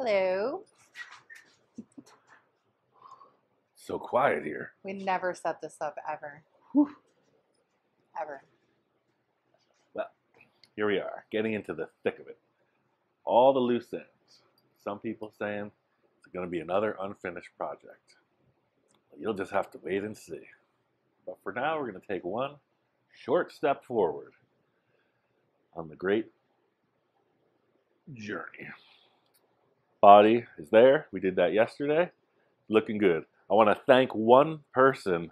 Hello. So quiet here. We never set this up ever. Whew. Ever. Well, here we are, getting into the thick of it. All the loose ends. Some people saying it's going to be another unfinished project. You'll just have to wait and see. But for now, we're going to take one short step forward on the great journey. Body is there. We did that yesterday. Looking good. I want to thank one person.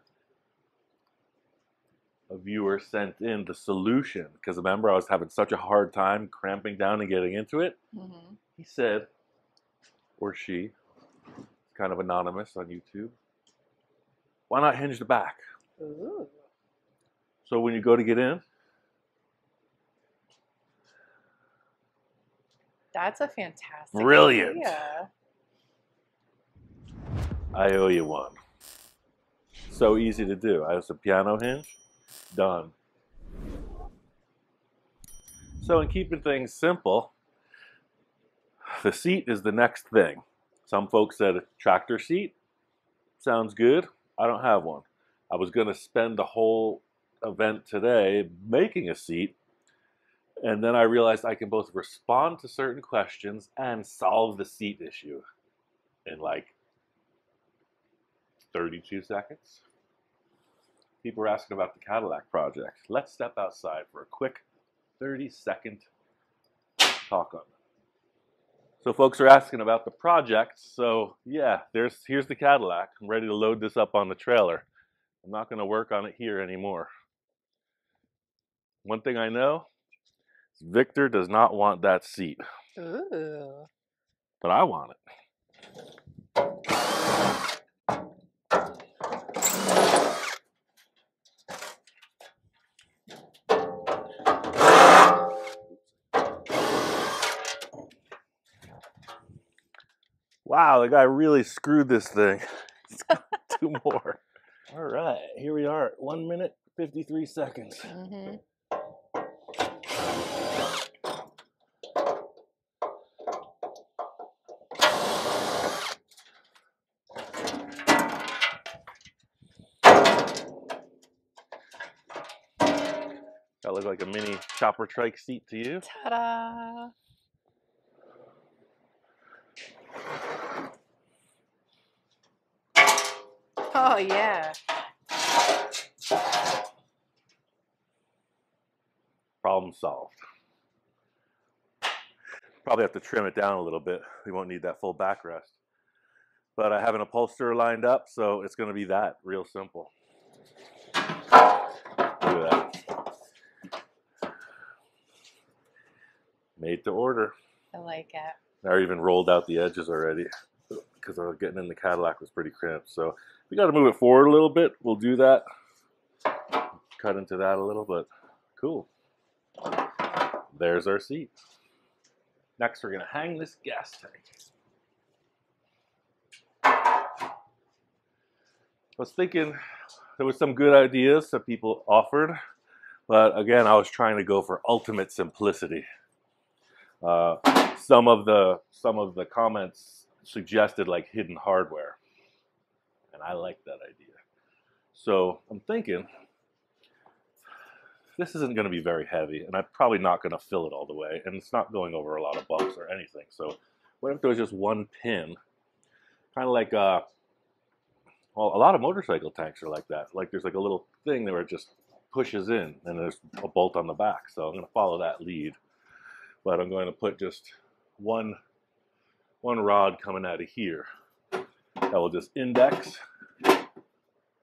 A viewer sent in the solution because remember I was having such a hard time cramping down and getting into it. Mm-hmm. He said, or she, kind of anonymous on YouTube, why not hinge the back? Ooh. So when you go to get in, That's a fantastic brilliant. idea. I owe you one. So easy to do. I have a piano hinge. Done. So in keeping things simple, the seat is the next thing. Some folks said a tractor seat. Sounds good. I don't have one. I was going to spend the whole event today making a seat, and then I realized I can both respond to certain questions and solve the seat issue in like 32 seconds. People were asking about the Cadillac project. Let's step outside for a quick 30-second talk on it. So folks are asking about the project. So yeah, here's the Cadillac. I'm ready to load this up on the trailer. I'm not going to work on it here anymore. One thing I know, Victor does not want that seat. Ooh. But I want it. Wow, the guy really screwed this thing. Two more. All right, here we are at 1 minute, 53 seconds. Mm-hmm. That looks like a mini chopper trike seat to you. Ta-da! Oh yeah. Problem solved. Probably have to trim it down a little bit. We won't need that full backrest. But I have an upholsterer lined up, so it's going to be that. Real simple. Look at that. Made to order. I like it. I even rolled out the edges already because I was getting in the Cadillac was pretty cramped. So we got to move it forward a little bit. We'll do that. Cut into that a little, but cool. There's our seat. Next, we're going to hang this gas tank. I was thinking there was some good ideas that people offered, but again, I was trying to go for ultimate simplicity. Some of the comments suggested like hidden hardware, and I like that idea. So I'm thinking this isn't going to be very heavy, and I'm probably not going to fill it all the way, and it's not going over a lot of bumps or anything. So what if there was just one pin, kind of like well, a lot of motorcycle tanks are like that. Like there's like a little thing where it just pushes in, and there's a bolt on the back. So I'm going to follow that lead, but I'm going to put just one rod coming out of here that will just index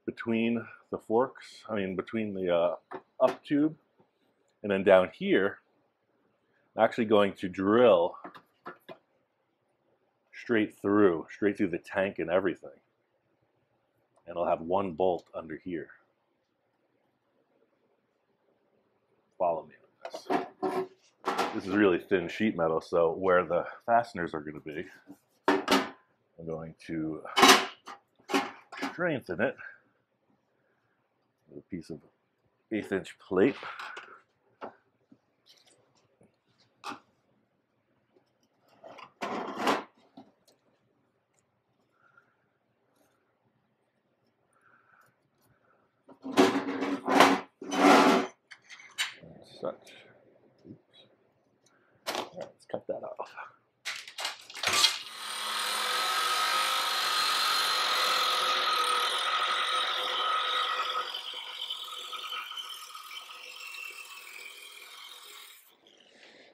between the forks, between the up tube, and then down here, I'm actually going to drill straight through the tank and everything. And I'll have one bolt under here. Follow me on this. This is really thin sheet metal, so where the fasteners are going to be, I'm going to strengthen it with a piece of 1/8-inch plate. such. Oops. All right, let's cut that off.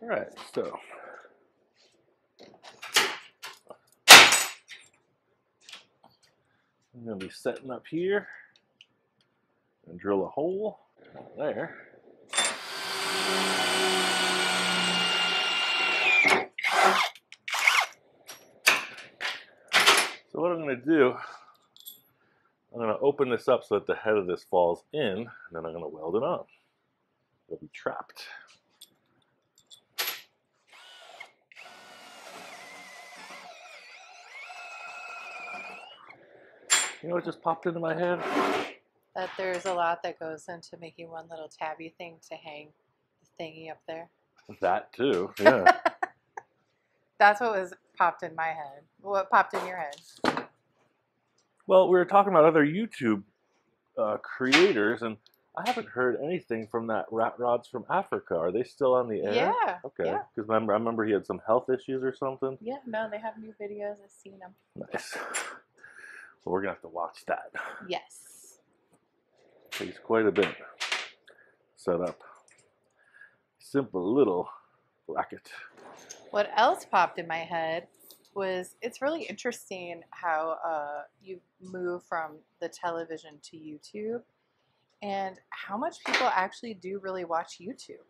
All right, so I'm going to be setting up here and drill a hole there. So what I'm going to do, I'm going to open this up so that the head of this falls in, and then I'm going to weld it on. It'll be trapped. You know what just popped into my head? That there's a lot that goes into making one little tabby thing to hang the thingy up there. That too, yeah. That's what was popped in my head. What popped in your head? Well, we were talking about other YouTube creators, and I haven't heard anything from that Rat Rods from Africa. Are they still on the air? Yeah. Okay. Yeah. Because I remember he had some health issues or something. Yeah, no, they have new videos. I've seen them. Nice. Well, we're going to have to watch that. Yes. Takes quite a bit. Set up. Simple little bracket. What else popped in my head was it's really interesting how you move from the television to YouTube and how much people actually do really watch YouTube.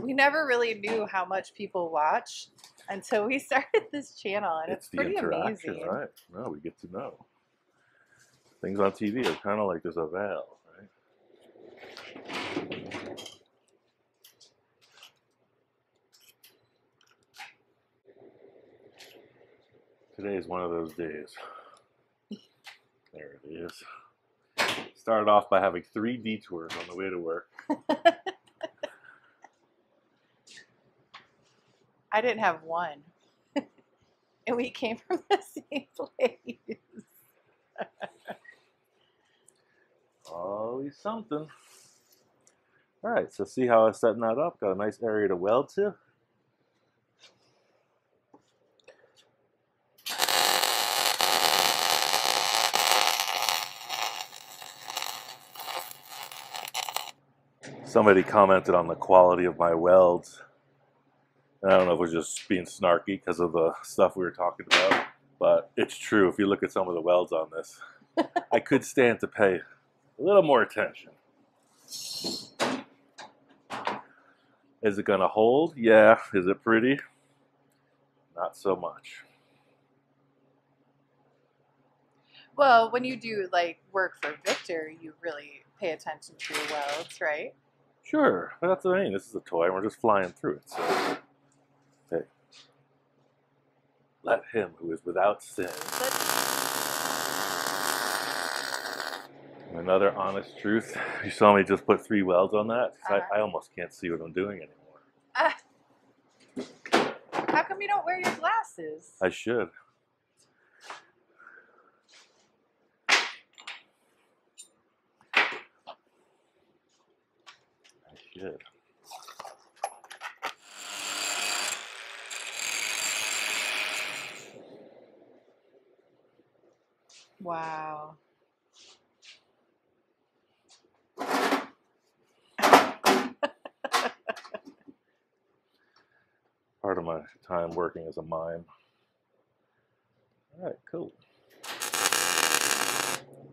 We never really knew how much people watch until we started this channel, and it's the pretty interaction, amazing. right? No, we get to know. Things on TV are kind of like this a valve, right? Today is one of those days. There it is. Started off by having 3 detours on the way to work. I didn't have one. And we came from the same place. Always something. Alright, so see how I was setting that up? Got a nice area to weld to. Somebody commented on the quality of my welds. And I don't know if it was just being snarky because of the stuff we were talking about, but it's true. If you look at some of the welds on this, I could stand to pay a little more attention. Is it gonna hold? Yeah. Is it pretty? Not so much. Well, when you do like work for Victor, you really pay attention to your welds, right? Sure, but that's what I mean. This is a toy, and we're just flying through it. So, hey, let him who is without sin. Another honest truth. You saw me just put 3 welds on that. I almost can't see what I'm doing anymore. How come you don't wear your glasses? I should. Good. Wow. Part of my time working as a mime. All right, cool.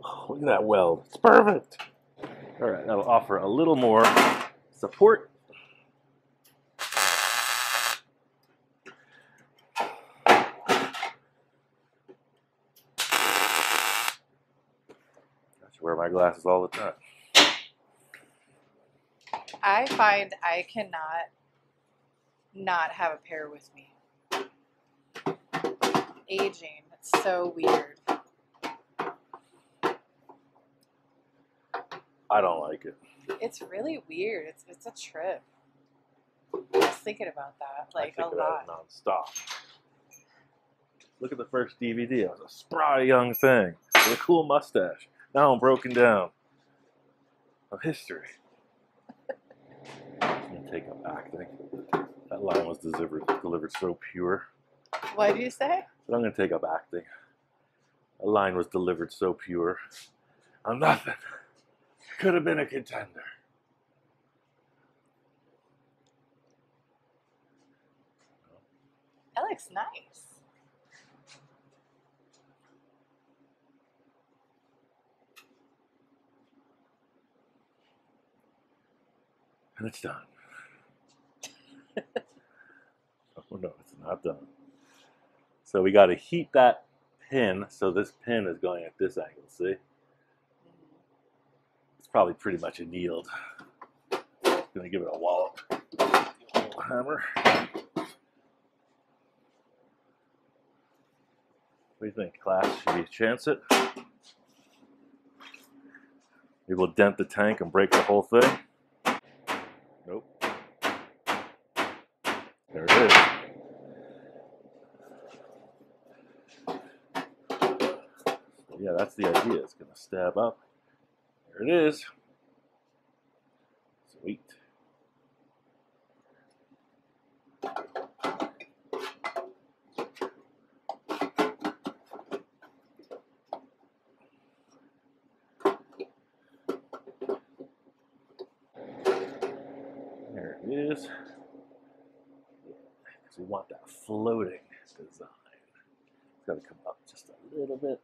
Oh, look at that weld. It's perfect. All right, that'll offer a little more support. I should wear my glasses all the time. I find I cannot not have a pair with me. Aging, it's so weird. I don't like it. It's really weird. It's a trip. I was thinking about that like I a think lot. about it nonstop. Look at the first DVD. I was a spry young thing with a cool mustache. Now I'm broken down. Of history. I'm gonna take up acting. That line was delivered so pure. What did you say? But I'm gonna take up acting. That line was delivered so pure. I'm nothing. Could have been a contender. That looks nice. And it's done. Oh no, it's not done. So we got to heat that pin. So this pin is going at this angle, see? It's probably pretty much annealed. Gonna give it a wallop. Hammer. What do you think, class? Should we chance it? Maybe we'll dent the tank and break the whole thing. Nope. There it is. So yeah, that's the idea. It's gonna stab up. There it is. Sweet. There it is. Because we want that floating design. It's got to come up just a little bit.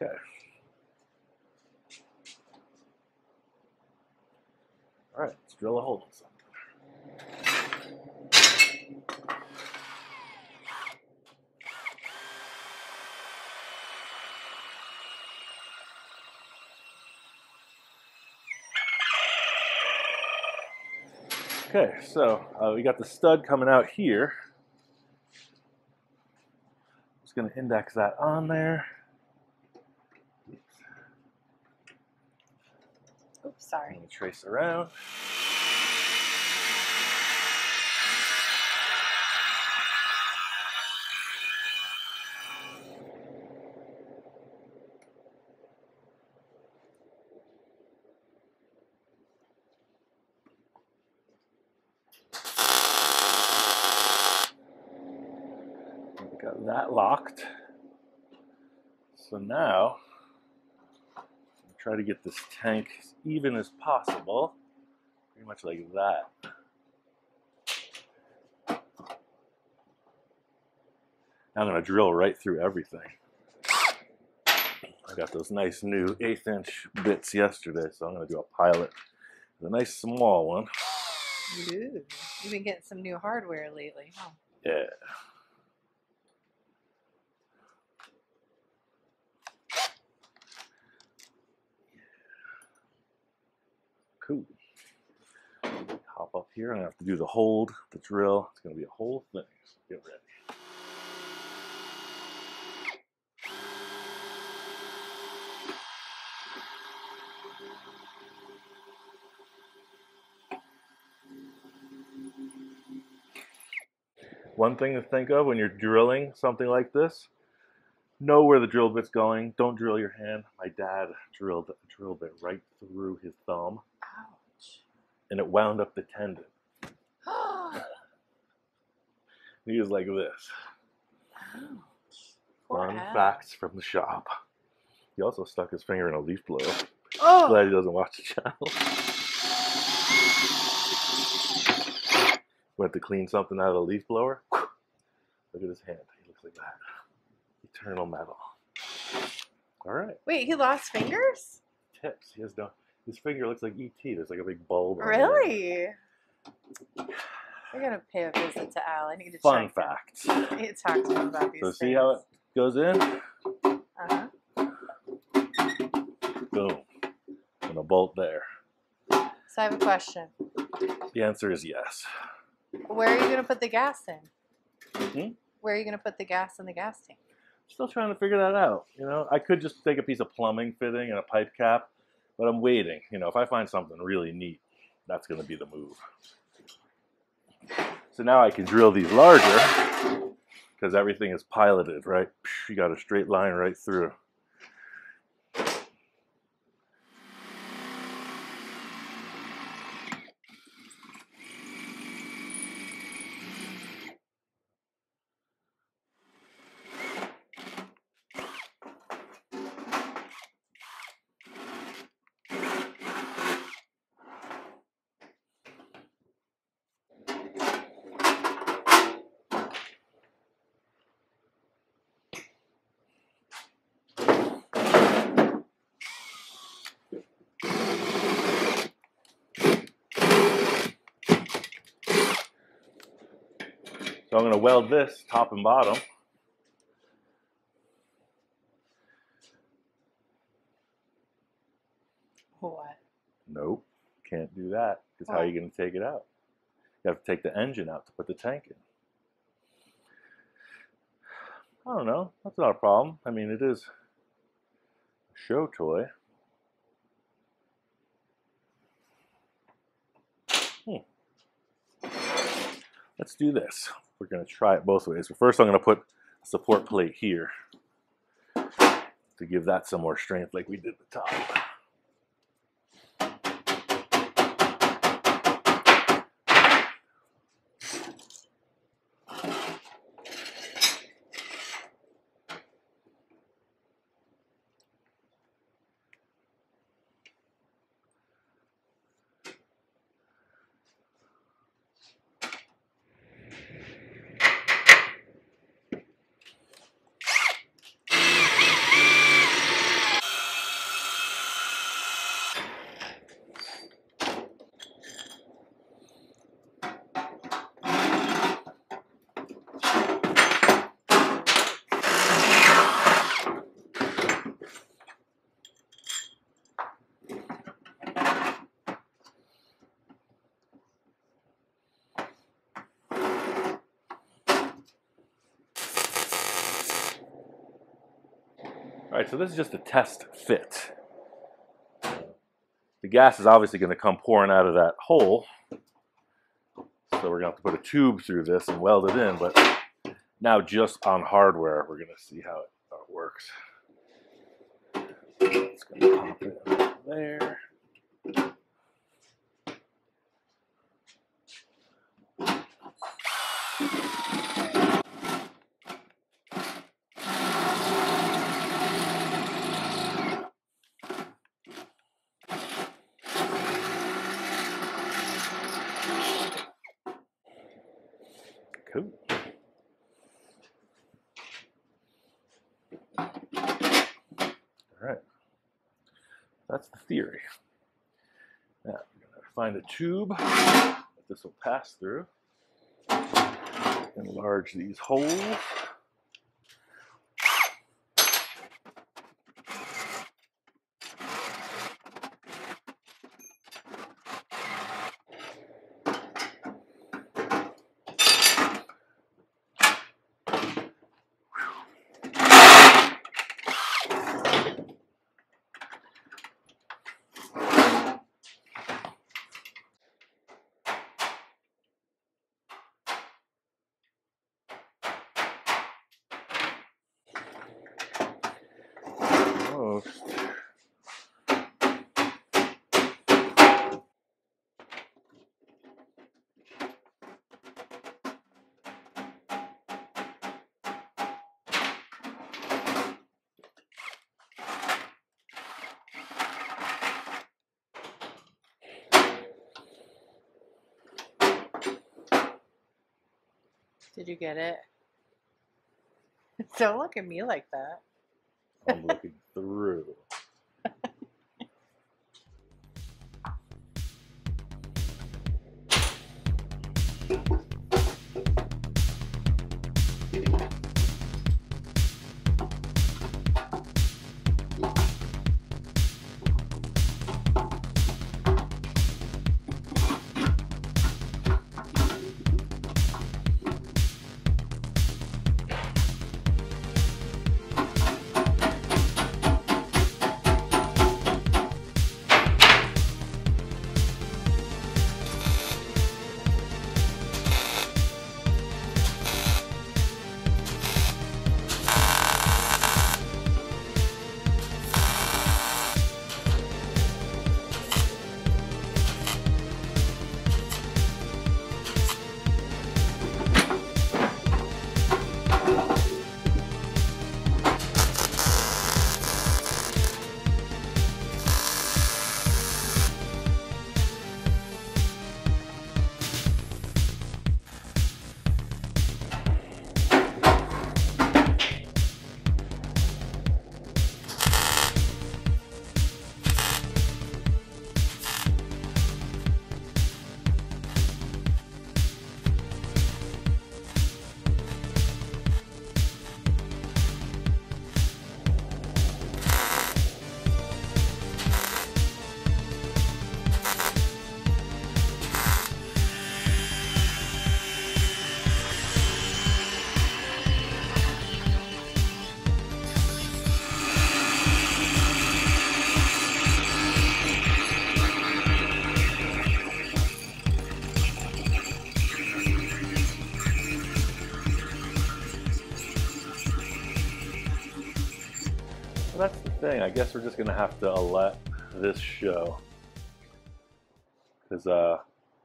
Okay. All right, let's drill a hole in something. Okay, so we got the stud coming out here. Just going to index that on there. Oops, sorry. And trace around. We got that locked. So now, try to get this tank as even as possible. Pretty much like that. Now I'm going to drill right through everything. I got those nice new 1/8 inch bits yesterday, so I'm going to do a pilot. A nice small one. Ooh, you've been getting some new hardware lately, huh? Yeah. Cool. Hop up here. I'm going to have to do the hold, the drill. It's going to be a whole thing. So get ready. One thing to think of when you're drilling something like this, know where the drill bit's going. Don't drill your hand. My dad drilled a drill bit right through his thumb. Ouch. And it wound up the tendon. He was like this. Ouch. Fun facts from the shop. He also stuck his finger in a leaf blower. Oh! Glad he doesn't watch the channel. Went to clean something out of the leaf blower. Look at his hand. He looks like that. Eternal metal. All right. Wait, he lost fingers? Tips. He has no. His finger looks like ET. There's like a big bulb. Really? I gotta pay a visit to Al. I need to Fun check. facts. I need to talk to him about these So things. see how it goes in? Uh-huh. Boom. And a bolt there. So I have a question. The answer is yes. Where are you gonna put the gas in? Hmm? Where are you gonna put the gas in the gas tank? Still trying to figure that out. You know, I could just take a piece of plumbing fitting and a pipe cap But I'm waiting. You know, if I find something really neat, that's going to be the move. So now I can drill these larger because everything is piloted, right? You got a straight line right through. So I'm going to weld this top and bottom. What? Nope, can't do that. Because how are you going to take it out? You have to take the engine out to put the tank in. I don't know. That's not a problem. I mean, it is a show toy. Let's do this. We're going to try it both ways. But first, I'm going to put a support plate here to give that some more strength like we did the top. All right, so this is just a test fit. The gas is obviously going to come pouring out of that hole. So we're going to have to put a tube through this and weld it in. But now just on hardware, we're going to see how it works. It's going to pop it there. Cool. All right. That's the theory. Now, we're going to find a tube that this will pass through. Enlarge these holes. Did you get it? Don't look at me like that. I'm looking through. thing. I guess we're just gonna have to let this show, because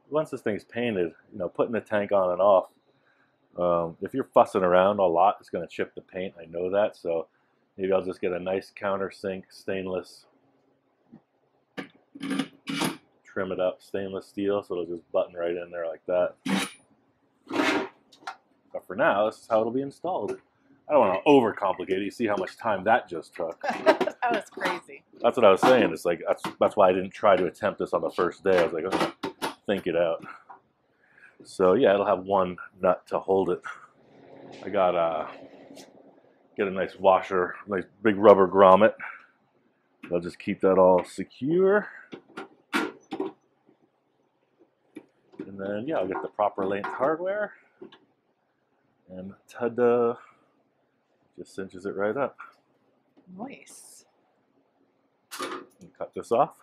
once this thing's painted, you know, putting the tank on and off, if you're fussing around a lot, it's gonna chip the paint. I know that, so maybe I'll just get a nice countersink stainless, trim it up stainless steel, so it'll just button right in there like that. But for now, this is how it'll be installed. I don't want to overcomplicate it. You see how much time that just took. That was crazy. That's what I was saying. It's like that's why I didn't try to attempt this on the first day. I was like, okay, think it out. So yeah, it'll have one nut to hold it. I got get a nice washer, nice big rubber grommet. I'll just keep that all secure. And then yeah, I'll get the proper length hardware. And ta-da! Just cinches it right up. Nice. And cut this off.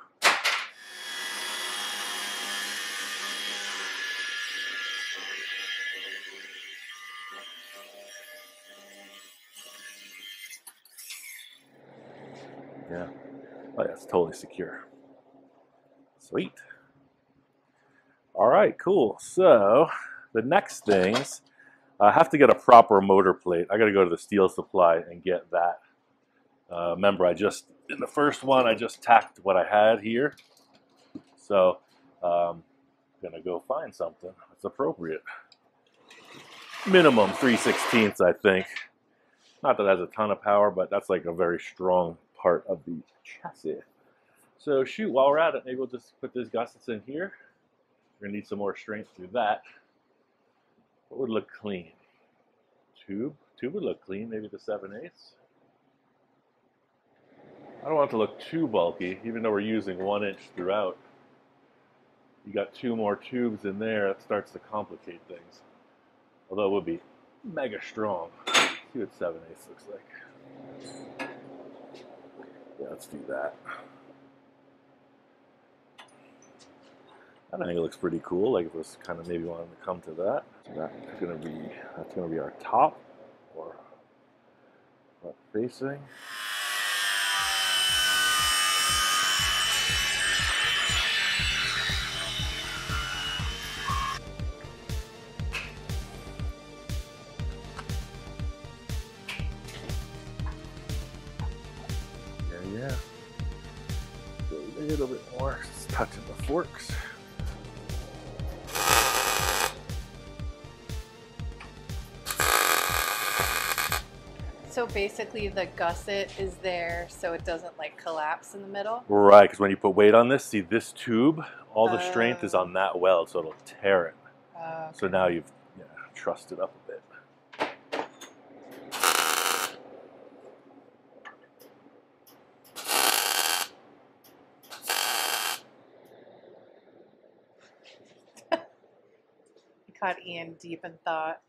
Yeah. Oh yeah, it's totally secure. Sweet. All right, cool. So the next things, I have to get a proper motor plate. I got to go to the Steel Supply and get that. Remember, in the first one, I just tacked what I had here. So I'm going to go find something that's appropriate. Minimum 3/16, I think. Not that it has a ton of power, but that's like a very strong part of the chassis. So shoot, while we're at it, maybe we'll just put this gussets in here. We're going to need some more strength through that. What would look clean? Tube would look clean, maybe the 7/8. I don't want it to look too bulky, even though we're using 1 inch throughout. You got 2 more tubes in there, that starts to complicate things. Although it would be mega strong. Let's see what 7/8 looks like. Yeah, let's do that. I think it looks pretty cool. Like if it was kind of maybe wanting to come to that. So that's gonna be our top or front facing. Yeah. So a little bit more. Just touching the forks. So basically the gusset is there so it doesn't like collapse in the middle? Right, because when you put weight on this, see this tube, all the strength is on that weld, so it'll tear it. Okay. So now you've trussed it up a bit. You caught Ian deep in thought.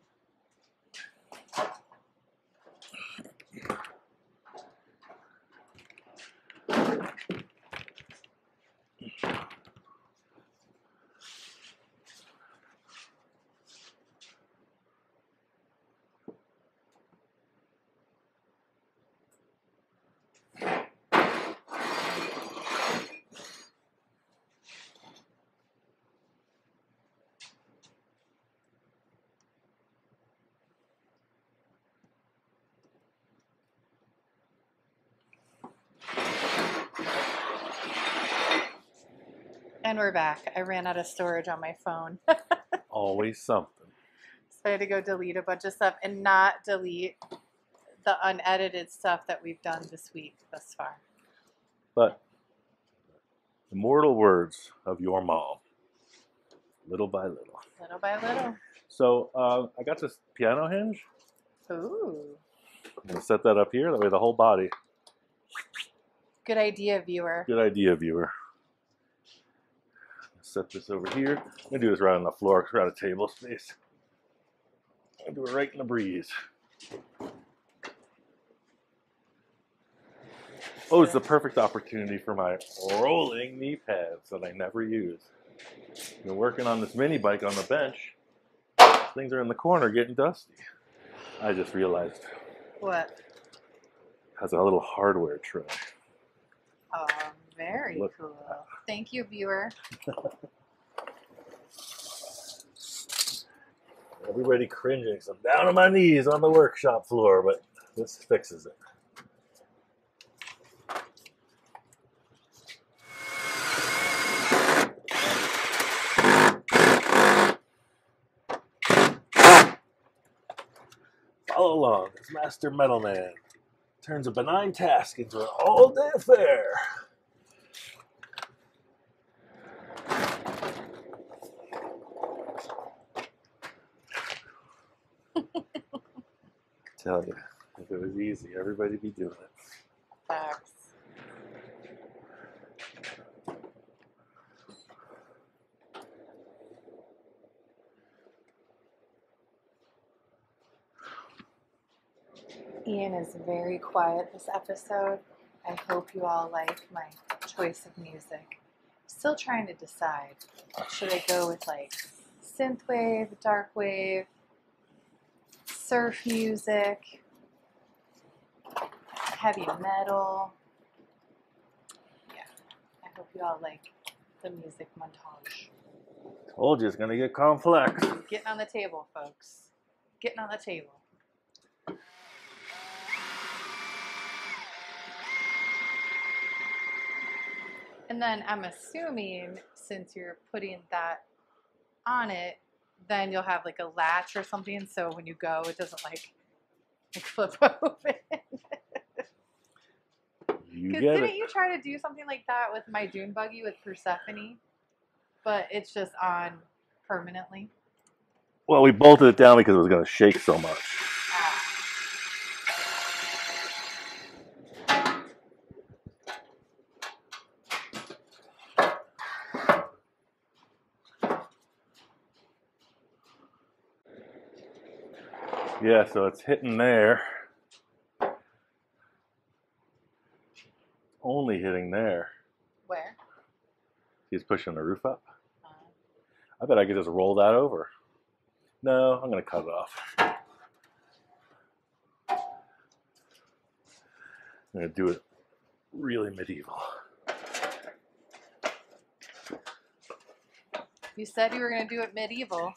And we're back. I ran out of storage on my phone. Always something. So I had to go delete a bunch of stuff and not delete the unedited stuff that we've done this week thus far. But immortal words of your mom, little by little. Little by little. So I got this piano hinge. Ooh. I'm going to set that up here. That way the whole body. Good idea, viewer. Good idea, viewer. Set this over here. I'm going to do this right on the floor because we're out of table space. I'll do it right in the breeze. Oh, it's the perfect opportunity for my rolling knee pads that I never use. Been working on this mini bike on the bench. Things are in the corner getting dusty. I just realized. What? It has a little hardware tray. Oh, very Look. cool. Thank you, viewer. Everybody cringing. So I'm down on my knees on the workshop floor, but this fixes it. Follow along as Master Metal Man turns a benign task into an all-day affair. Tell you, if it was easy, everybody'd be doing it. Facts. Ian is very quiet this episode. I hope you all like my choice of music. Still trying to decide. Should I go with like synthwave, dark wave, surf music, heavy metal? Yeah, I hope you all like the music montage. Told you it's gonna get complex. Getting on the table, folks. Getting on the table. And then I'm assuming since you're putting that on it, then you'll have like a latch or something, so when you go, it doesn't like flip open. You Because get didn't it. you try to do something like that with my dune buggy with Persephone? But it's just on permanently. Well, we bolted it down because it was gonna shake so much. Ah. Yeah, so it's hitting there. Only hitting there. Where? He's pushing the roof up. Uh, I bet I could just roll that over. No, I'm gonna cut it off. I'm gonna do it really medieval. you said you were going to do it medieval.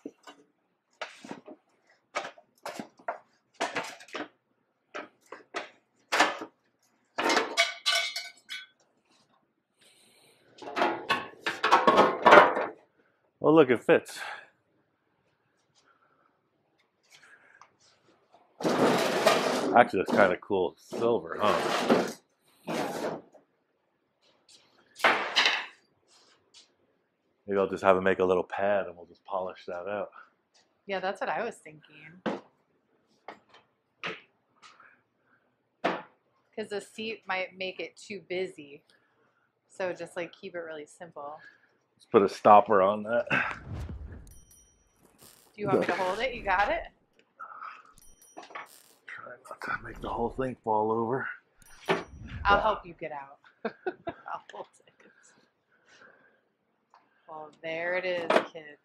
Oh, look, it fits. Actually, it's kind of cool silver, huh? Maybe I'll just have him make a little pad and we'll just polish that out. Yeah, that's what I was thinking. Because the seat might make it too busy. So just like keep it really simple. Let's put a stopper on that. Do you want me to hold it? You got it? Try not to make the whole thing fall over. I'll help you get out. I'll hold it. Well, there it is, kids.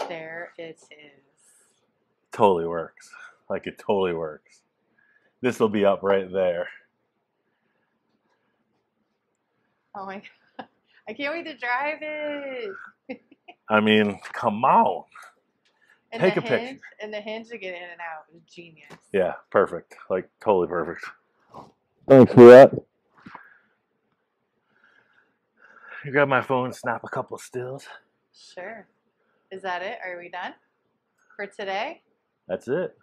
There it is. Totally works. Like, it totally works. This will be up right there. Oh my God. I can't wait to drive it. I mean, come on. And Take the a picture. hinge, and the hinge to get in and out is genius. Yeah, perfect. Like, totally perfect. Thanks for that. You grab my phone, snap a couple stills. Sure. Is that it? Are we done for today? That's it.